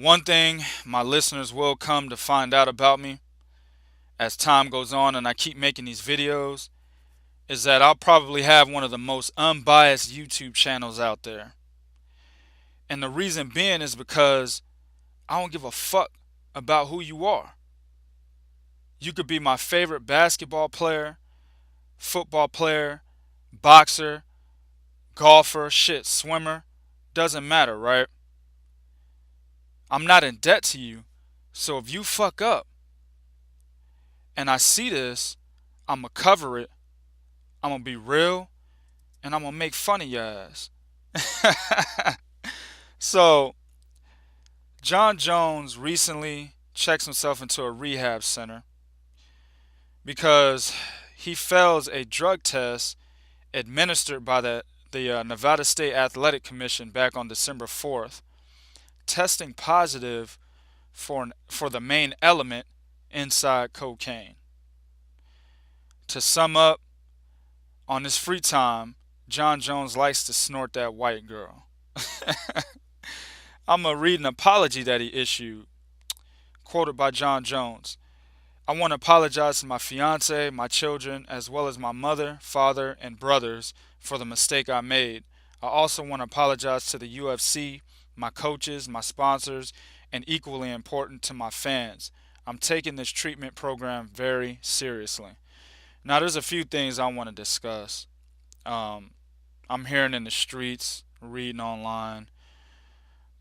One thing my listeners will come to find out about me as time goes on and I keep making these videos is that I'll probably have one of the most unbiased YouTube channels out there. And the reason being is because I don't give a fuck about who you are. You could be my favorite basketball player, football player, boxer, golfer, shit, swimmer. Doesn't matter, right? I'm not in debt to you. So if you fuck up and I see this, I'm going to cover it. I'm going to be real and I'm going to make fun of your ass. So, John Jones recently checks himself into a rehab center because he fails a drug test administered by the Nevada State Athletic Commission back on December 4th, testing positive for the main element inside cocaine. To sum up, on his free time, John Jones likes to snort that white girl. I'm going to read an apology that he issued, quoted by John Jones. I want to apologize to my fiance, my children, as well as my mother, father, and brothers for the mistake I made. I also want to apologize to the UFC, my coaches, my sponsors, and equally important to my fans. I'm taking this treatment program very seriously. Now, there's a few things I want to discuss. I'm hearing in the streets, reading online,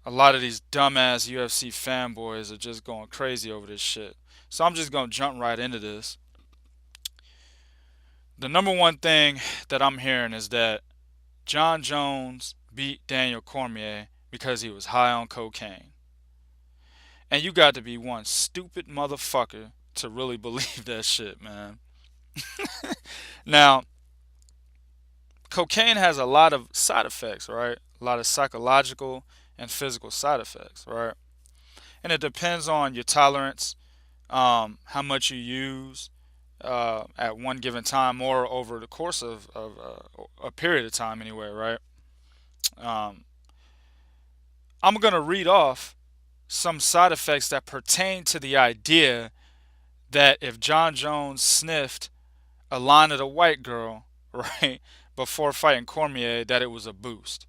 a lot of these dumbass UFC fanboys are just going crazy over this shit. So I'm just going to jump right into this. The number one thing that I'm hearing is that John Jones beat Daniel Cormier because he was high on cocaine. And you got to be one stupid motherfucker to really believe that shit, man. Now, cocaine has a lot of side effects, right? A lot of psychological and physical side effects, right? And it depends on your tolerance, how much you use at one given time or over the course of a period of time, anyway, right? Um, I'm going to read off some side effects that pertain to the idea that if John Jones sniffed a line of the white girl, right, before fighting Cormier, that it was a boost.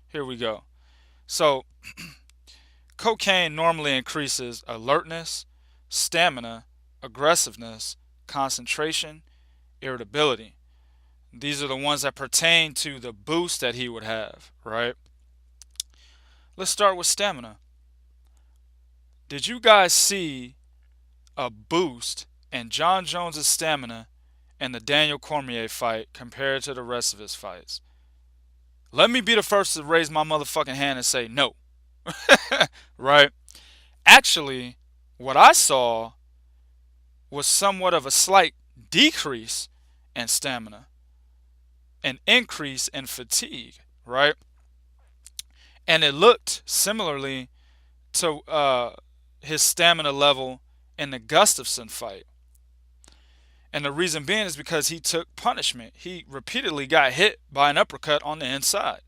Here we go. So, cocaine normally increases alertness, stamina, aggressiveness, concentration, irritability. These are the ones that pertain to the boost that he would have, right? Let's start with stamina. Did you guys see a boost in John Jones' stamina in the Daniel Cormier fight compared to the rest of his fights? Let me be the first to raise my motherfucking hand and say no. Right? Actually, what I saw was somewhat of a slight decrease in stamina, an increase in fatigue, right? And it looked similarly to his stamina level in the Gustafsson fight. And the reason being is because he took punishment. He repeatedly got hit by an uppercut on the inside.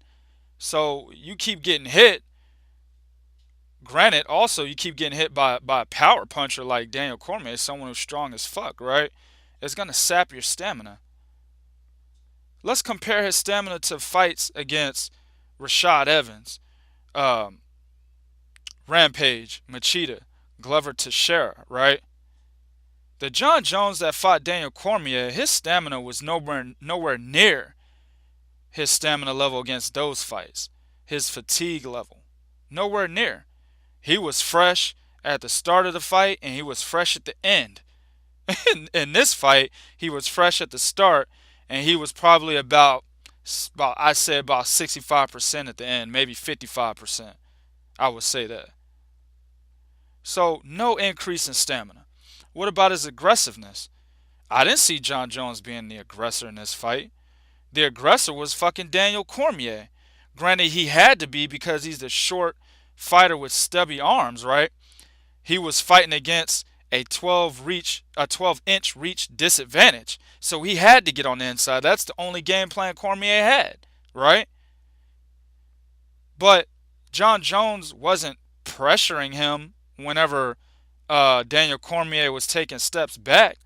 So you keep getting hit. Granted, also you keep getting hit by a power puncher like Daniel Cormier, someone who's strong as fuck, right? It's gonna sap your stamina. Let's compare his stamina to fights against Rashad Evans, um, Rampage, Machida, Glover Teixeira, right? The John Jones that fought Daniel Cormier, his stamina was nowhere near his stamina level against those fights. His fatigue level, nowhere near. He was fresh at the start of the fight and he was fresh at the end. In this fight, he was fresh at the start and he was probably I'd say about 65% at the end, maybe 55%. I would say that. So no increase in stamina. What about his aggressiveness? I didn't see John Jones being the aggressor in this fight. The aggressor was fucking Daniel Cormier. Granted, he had to be because he's the short fighter with stubby arms, right? He was fighting against a 12-inch reach disadvantage. So he had to get on the inside. That's the only game plan Cormier had, right? But John Jones wasn't pressuring him whenever Daniel Cormier was taking steps back.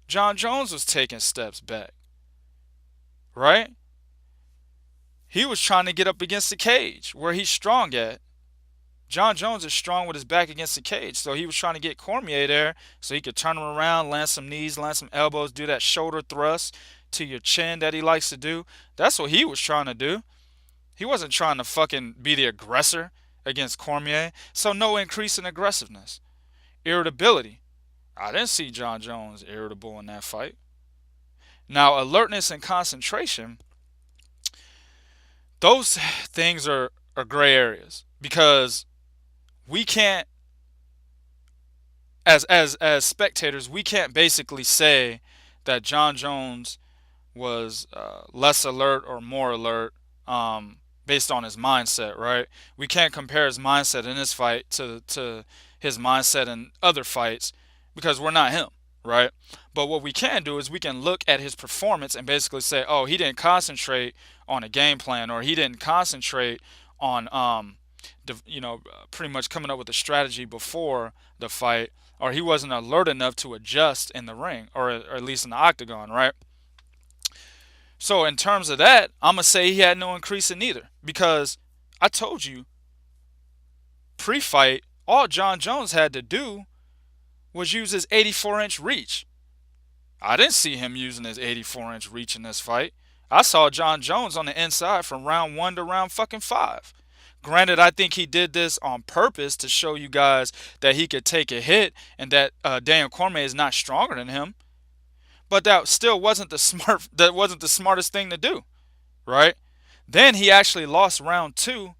John Jones was taking steps back, right? He was trying to get up against the cage where he's strong at. John Jones is strong with his back against the cage, so he was trying to get Cormier there so he could turn him around, land some knees, land some elbows, do that shoulder thrust to your chin that he likes to do. That's what he was trying to do. He wasn't trying to fucking be the aggressor against Cormier, so no increase in aggressiveness. Irritability. I didn't see John Jones irritable in that fight. Now, alertness and concentration, those things are gray areas because we can't, as spectators, we can't basically say that John Jones was less alert or more alert based on his mindset, right? We can't compare his mindset in this fight to his mindset in other fights because we're not him, right? But what we can do is we can look at his performance and basically say, oh, he didn't concentrate on a game plan, or he didn't concentrate on, pretty much coming up with a strategy before the fight, or he wasn't alert enough to adjust in the ring, or at least in the octagon, right? So in terms of that, I'm gonna say he had no increase in either because I told you pre-fight, all John Jones had to do was use his 84-inch reach. I didn't see him using his 84-inch reach in this fight. I saw John Jones on the inside from round 1 to round fucking 5. Granted, I think he did this on purpose to show you guys that he could take a hit and that Daniel Cormier is not stronger than him. But that still wasn't the smartest thing to do, right? Then he actually lost round 2,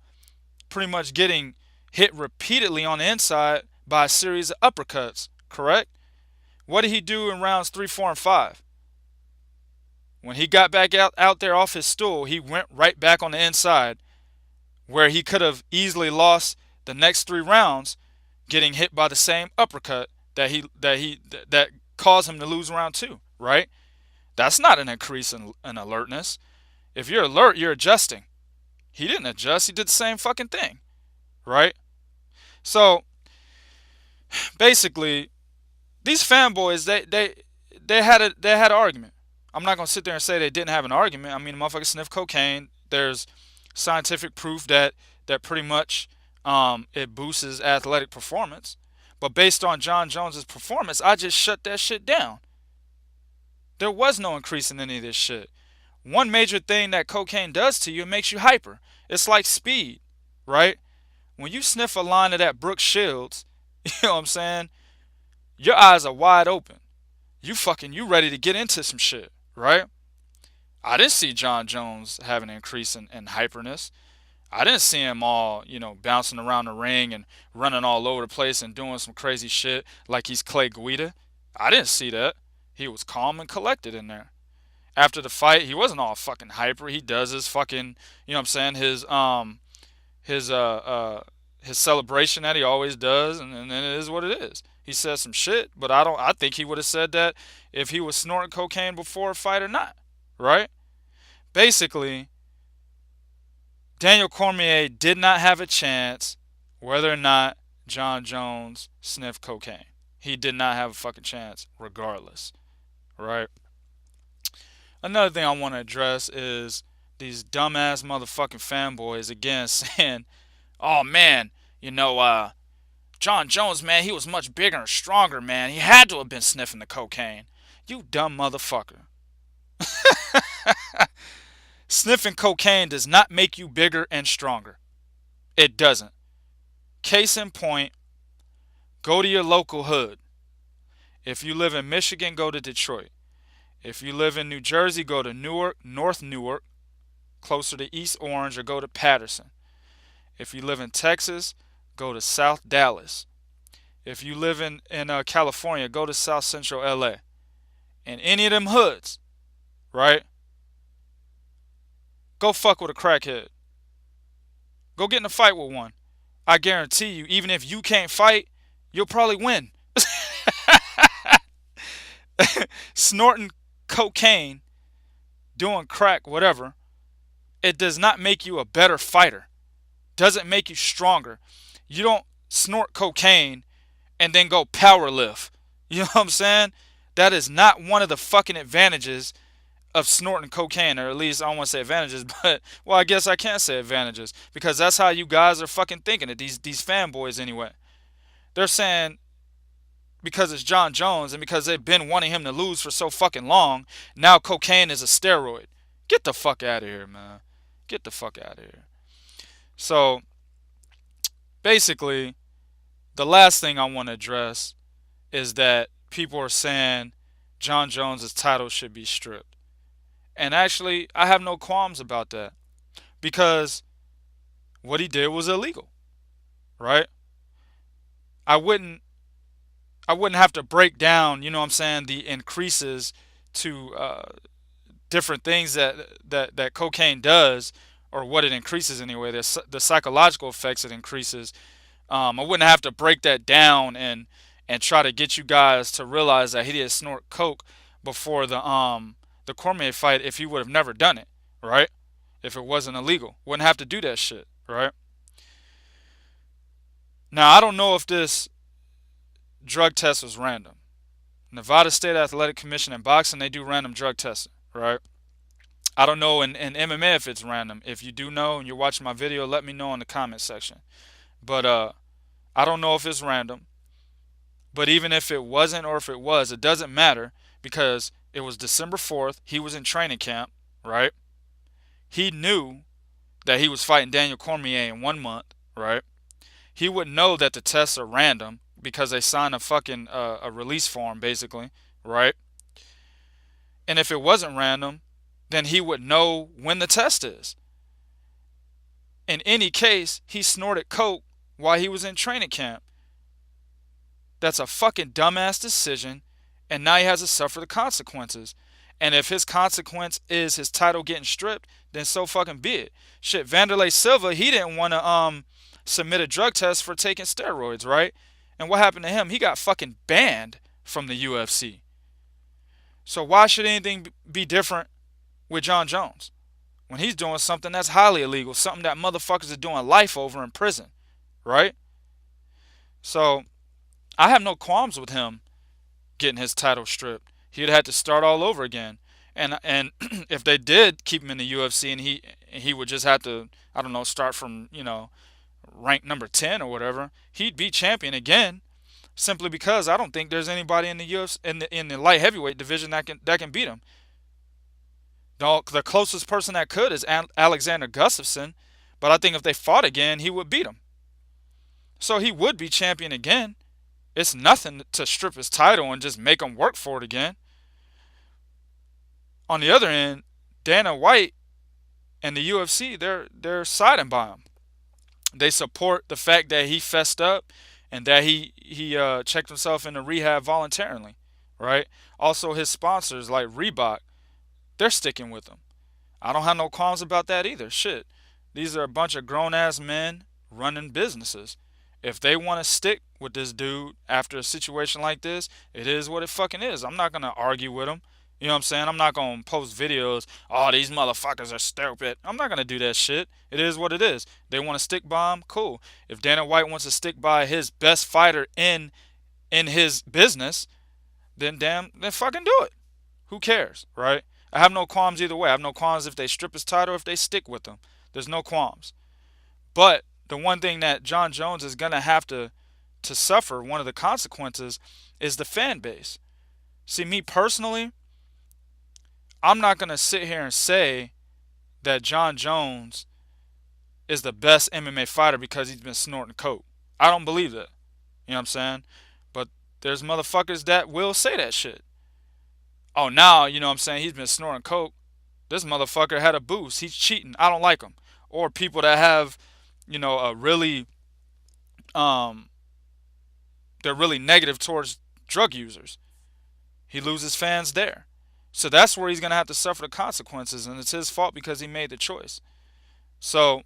pretty much getting hit repeatedly on the inside by a series of uppercuts, correct? What did he do in rounds 3, 4, and 5? When he got back out there off his stool, he went right back on the inside where he could have easily lost the next 3 rounds getting hit by the same uppercut that caused him to lose round 2, right? That's not an increase in alertness. If you're alert, you're adjusting. He didn't adjust. He did the same fucking thing, right? So basically, these fanboys they had an argument. I'm not gonna sit there and say they didn't have an argument. I mean, the motherfucker sniffed cocaine. There's scientific proof that pretty much it boosts his athletic performance. But based on John Jones's performance, I just shut that shit down. There was no increase in any of this shit. One major thing that cocaine does to you, it makes you hyper. It's like speed, right? When you sniff a line of that Brooke Shields, you know what I'm saying? Your eyes are wide open. You ready to get into some shit, right? I didn't see John Jones have an increase in hyperness. I didn't see him all, bouncing around the ring and running all over the place and doing some crazy shit like he's Clay Guida. I didn't see that. He was calm and collected in there. After the fight, he wasn't all fucking hyper. He does his fucking, you know what I'm saying, his his celebration that he always does, and it is what it is. He says some shit, but I think he would have said that if he was snorting cocaine before a fight or not, right? Basically, Daniel Cormier did not have a chance whether or not John Jones sniffed cocaine. He did not have a fucking chance regardless, right? Another thing I want to address is these dumbass motherfucking fanboys again saying, oh man, John Jones, man, he was much bigger and stronger, man. He had to have been sniffing the cocaine. You dumb motherfucker. Sniffing cocaine does not make you bigger and stronger. It doesn't. Case in point, go to your local hood. If you live in Michigan, go to Detroit. If you live in New Jersey, go to Newark, North Newark, closer to East Orange, or go to Patterson. If you live in Texas, go to South Dallas. If you live in California, go to South Central LA. In any of them hoods, right? Go fuck with a crackhead. Go get in a fight with one. I guarantee you, even if you can't fight, you'll probably win. Snorting cocaine, doing crack, whatever, it does not make you a better fighter. doesn't make you stronger. You don't snort cocaine and then go power lift. You know what I'm saying? That is not one of the fucking advantages of snorting cocaine, or at least I don't want to say advantages, but well, I guess I can't say advantages because that's how you guys are fucking thinking it. These fanboys anyway. They're saying because it's John Jones and because they've been wanting him to lose for so fucking long, now cocaine is a steroid. Get the fuck out of here, man. Get the fuck out of here. So basically, the last thing I want to address is that people are saying John Jones's title should be stripped. And actually, I have no qualms about that because what he did was illegal, right? I wouldn't I wouldn't have to break down, you know what I'm saying, the increases to different things that cocaine does, or what it increases anyway, the psychological effects it increases. I wouldn't have to break that down and try to get you guys to realize that he didn't snort coke before the Cormier fight if he would have never done it, right? If it wasn't illegal, wouldn't have to do that shit, right? Now I don't know if this drug test was random. Nevada State Athletic Commission in boxing, they do random drug testing, right? I don't know in MMA if it's random. If you do know and you're watching my video, let me know in the comment section. But I don't know if it's random. But even if it wasn't or if it was, it doesn't matter because it was December 4th. He was in training camp, right? He knew that he was fighting Daniel Cormier in 1 month, right? He would know that the tests are random because they sign a fucking a release form, basically, right? And if it wasn't random, then he would know when the test is. In any case, he snorted coke while he was in training camp. That's a fucking dumbass decision, and now he has to suffer the consequences. And if his consequence is his title getting stripped, then so fucking be it. Shit, Vanderlei Silva, he didn't want to submit a drug test for taking steroids, right? And what happened to him? He got fucking banned from the UFC. So why should anything be different with John Jones when he's doing something that's highly illegal, something that motherfuckers are doing life over in prison, right? So I have no qualms with him getting his title stripped. He'd have to start all over again. And if they did keep him in the UFC and he would just have to, I don't know, start from, rank number 10 or whatever, he'd be champion again simply because I don't think there's anybody in the UFC in the light heavyweight division that can beat him. The closest person that could is Alexander Gustafsson, but I think if they fought again, he would beat him. So he would be champion again. It's nothing to strip his title and just make him work for it again. On the other end, Dana White and the UFC, they're siding by him. They support the fact that he fessed up and that he checked himself into rehab voluntarily, right? Also, his sponsors like Reebok, they're sticking with him. I don't have no qualms about that either. Shit, these are a bunch of grown ass men running businesses. If they want to stick with this dude after a situation like this, it is what it fucking is. I'm not gonna argue with him. You know what I'm saying? I'm not gonna post videos. Oh, these motherfuckers are stupid. I'm not gonna do that shit. It is what it is. They want to stick by him, cool. If Dana White wants to stick by his best fighter in his business, then fucking do it. Who cares, right? I have no qualms either way. I have no qualms if they strip his title, if they stick with him. There's no qualms. But the one thing that John Jones is gonna have to suffer, one of the consequences, is the fan base. See, me personally, I'm not gonna sit here and say that John Jones is the best MMA fighter because he's been snorting coke. I don't believe that. You know what I'm saying? But there's motherfuckers that will say that shit. Oh, now, you know what I'm saying, he's been snorting coke. This motherfucker had a boost. He's cheating. I don't like him. Or people that have, a really, they're really negative towards drug users. He loses fans there. So that's where he's going to have to suffer the consequences, and it's his fault because he made the choice. So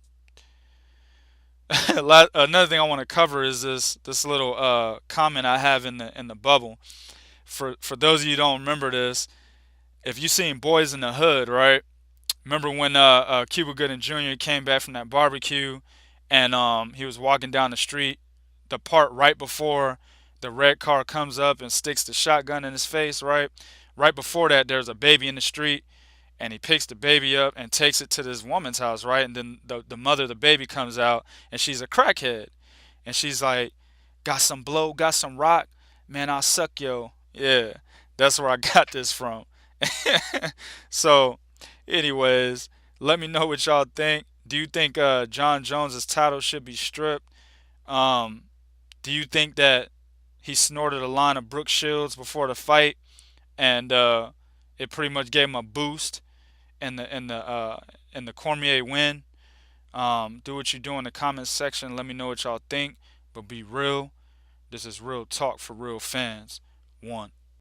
another thing I want to cover is this little comment I have in the bubble. For those of you who don't remember this, if you seen Boys in the Hood, right? Remember when Cuba Gooding Jr. came back from that barbecue and he was walking down the street, the part right before the red car comes up and sticks the shotgun in his face, right? Right before that, there's a baby in the street, and he picks the baby up and takes it to this woman's house, right? And then the mother of the baby comes out, and she's a crackhead, and she's like, "Got some blow, got some rock, man, I'll suck yo." Yeah, that's where I got this from. So, anyways, let me know what y'all think. Do you think John Jones's title should be stripped? Um, do you think that he snorted a line of Brooke Shields before the fight, and it pretty much gave him a boost in the Cormier win? Do what you do in the comments section. Let me know what y'all think. But be real. This is real talk for real fans. One.